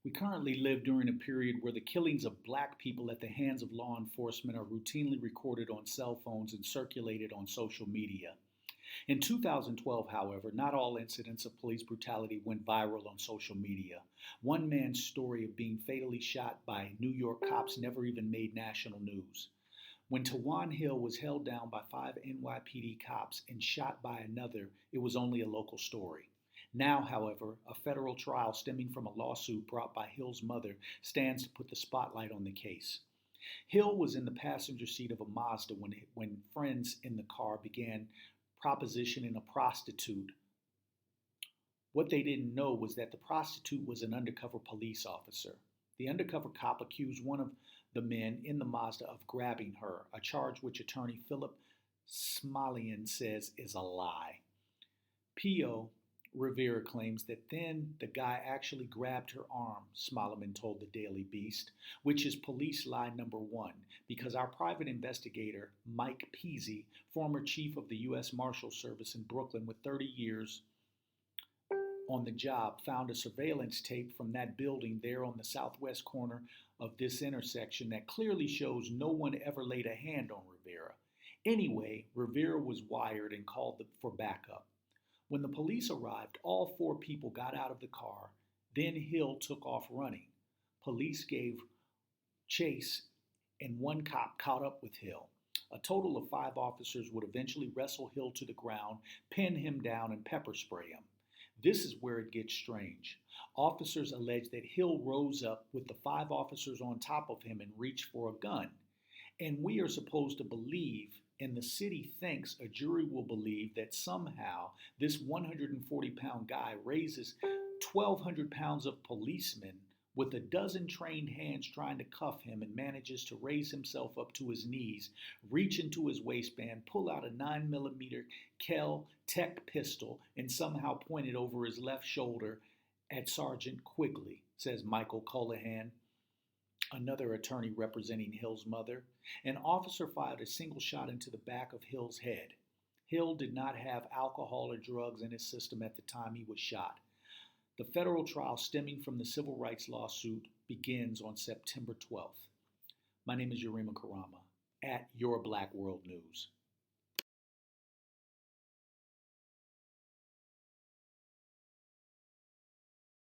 We currently live during a period where the killings of black people at the hands of law enforcement are routinely recorded on cell phones and circulated on social media. In 2012, however, not all incidents of police brutality went viral on social media. One man's story of being fatally shot by New York cops never even made national news. When Tawan Hill was held down by 5 NYPD cops and shot by another, it was only a local story. Now, however, a federal trial stemming from a lawsuit brought by Hill's mother stands to put the spotlight on the case. Hill was in the passenger seat of a Mazda when friends in the car began propositioning a prostitute. What they didn't know was that the prostitute was an undercover police officer. The undercover cop accused one of the men in the Mazda of grabbing her, a charge which attorney Philip Smalian says is a lie. P.O. Rivera claims that then the guy actually grabbed her arm, Smaliman told the Daily Beast, which is police lie number one, because our private investigator, Mike Peasy, former chief of the U.S. Marshal Service in Brooklyn with 30 years on the job, found a surveillance tape from that building there on the southwest corner of this intersection that clearly shows no one ever laid a hand on Rivera. Anyway, Rivera was wired and called for backup. When the police arrived, all four people got out of the car. Then Hill took off running. Police gave chase, and one cop caught up with Hill. A total of 5 officers would eventually wrestle Hill to the ground, pin him down, and pepper spray him. This is where it gets strange. Officers allege that Hill rose up with the 5 officers on top of him and reached for a gun. And we are supposed to believe, and the city thinks a jury will believe, that somehow this 140-pound guy raises 1,200 pounds of policemen with a dozen trained hands trying to cuff him and manages to raise himself up to his knees, reach into his waistband, pull out a 9mm Kel Tech pistol, and somehow point it over his left shoulder at Sergeant Quigley, says Michael Cullihan, another attorney representing Hill's mother. An officer fired a single shot into the back of Hill's head. Hill did not have alcohol or drugs in his system at the time he was shot. The federal trial stemming from the civil rights lawsuit begins on September 12th. My name is Yurima Karama at Your Black World News.